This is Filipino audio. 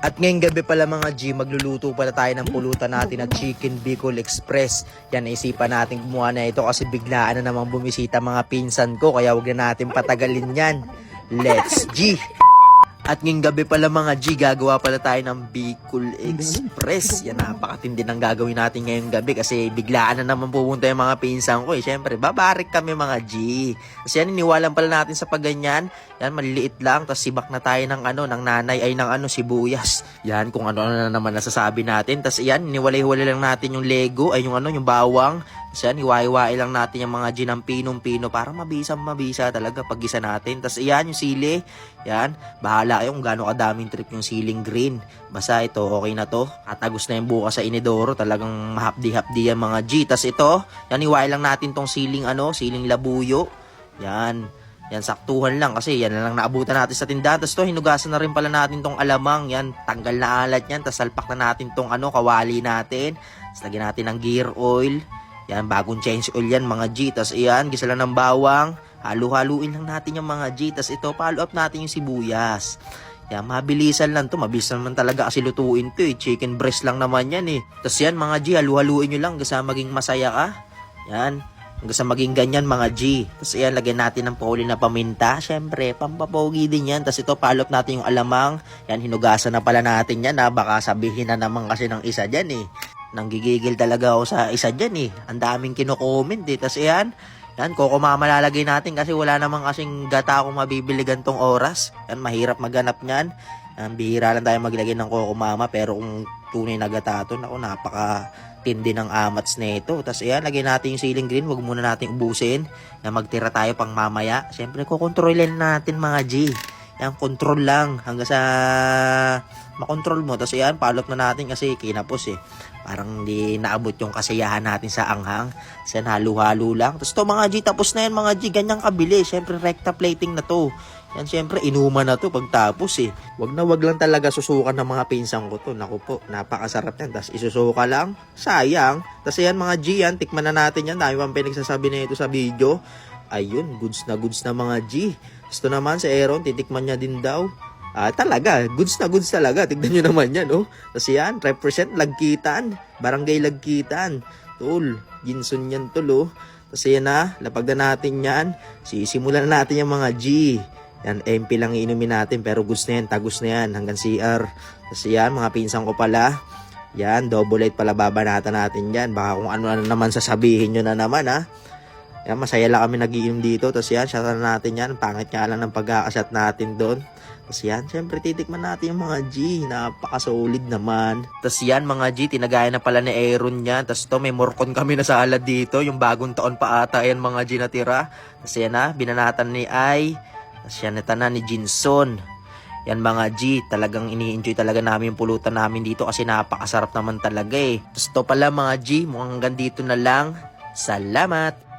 At ngayong gabi pala mga G, magluluto pala tayo ng pulutan natin na Chicken Bicol Express. Yan, naisipan natin gumawa na ito kasi biglaan na namang bumisita mga pinsan ko. Kaya huwag na natin patagalin yan. Let's G! At ngayong gabi pala mga G, gagawa pala tayo ng Bicol Express. Yan, napakatindi ng gagawin natin ngayong gabi kasi biglaan na naman pupunta yung mga pinsan ko. Siyempre, babarik kami mga G. Kasi yan, iniwalan pala natin sa pagganyan. Yan, maliliit lang. Tapos sibak na tayo ng ng nanay ay ng sibuyas. Yan, kung ano na naman nasasabi natin. Tapos yan, iniwalay-hiwalay lang natin yung Lego, ay yung yung bawang. Tapos yan, iwai-wai lang natin yung mga G ng pinong-pino para mabisa talaga pag-isa natin. Tapos yan, yung sili. Yan, bahala kayo kung gaano kadaming trip yung siling green. Basta ito, okay na to. Katagos na yung bukas sa inidoro. Talagang mahapdi-hapdi yan mga G. Tapos ito, yan, iwai lang natin tong siling siling labuyo. Yan. Yan, saktuhan lang kasi yan lang naabutan natin sa tindahan. Tapos to, hinugasan na rin pala natin tong alamang. Yan, tanggal na alat yan. Tapos salpak na natin tong kawali natin. Tapos lagyan natin ng gear oil. Yan, bagong change oil yan mga G. Tapos yan, gisa lang ng bawang. Halu-haluin lang natin yung mga G. Tapos ito, follow up natin yung sibuyas. Yan, mabilisan lang to. Mabilis naman talaga kasi lutuin to eh. Chicken breast lang naman yan eh. Tapos yan mga G, halu-haluin nyo lang. Kasi maging masaya ka. Yan. Hanggang sa maging ganyan mga G. Tapos ayan, lagyan natin ng poli na paminta. Siyempre, pampapogi din yan. Tapos ito, palop natin yung alamang. Yan, hinugasan na pala natin yan. Baka sabihin na naman kasi ng isa dyan eh. Nanggigigil talaga ako sa isa dyan eh. Ang daming kino-comment eh. Tapos ayan, koko mama lalagay natin kasi wala namang kasing gata akong mabibili gantong oras. Yan, mahirap maghanap niyan. Bihira lang tayo maglagay ng koko mama. Pero kung tunay na gata ito, naku, napaka-tindi ng amats na ito. Tapos ayan, lagay natin yung siling green. Huwag muna natin ubusin na magtira tayo pang mamaya. Siyempre, kukontrolin natin mga G. Yan, control lang hanggang sa makontrol mo. Tapos ayan, palop na natin kasi kinapos eh. Parang hindi naabot yung kasiyahan natin sa anghang. Kasi halo-halo lang. Tapos to mga G, tapos na yan mga G. Ganyang kabili. Siyempre, recta plating na to. Yan, siyempre, inuman na to pagtapos eh. Wag lang talaga susukan ng mga pinsan ko to. Naku po, napakasarap yan. Tapos isusuka lang. Sayang. Tapos ayan mga G, yan, tikman na natin yan. Dami pang pinagsasabi na ito sa video. Ayun, goods na mga G. Gusto naman si Aaron, titikman niya din daw. Talaga, goods talaga. Tignan nyo naman yan, oh. Tapos yan, represent Lagkitan. Barangay Lagkitan. Tol, Ginson yan, tol, oh. Tapos yan na, lapag na natin yan. Sisimulan na natin yung mga G. Yan, MP lang iinumin natin, pero goods na yan, tagos na yan, hanggang CR. Tapos yan, mga pinsan ko pala. Yan, double light pala babanatan natin yan. Baka kung ano naman sasabihin nyo na naman, ha. Yan, masaya lang kami nagiinom dito. Tapos yan, shot na natin yan. Pangit nga lang ng pagkakashot natin doon. Tapos yan, syempre titikman natin yung mga G. Napaka-solid naman. Tapos yan mga G, tinagaya na pala ni Aaron yan. Tapos to, may morcon kami na salad dito. Yung bagong taon pa ata yan mga G na tira. Tapos yan na, binanatan ni Ay. Tapos yan na ni Jinson. Yan mga G, talagang ini-enjoy talaga namin yung pulutan namin dito kasi napakasarap naman talaga eh. Tapos to pala mga G, mukhang hanggang dito na lang. Salamat!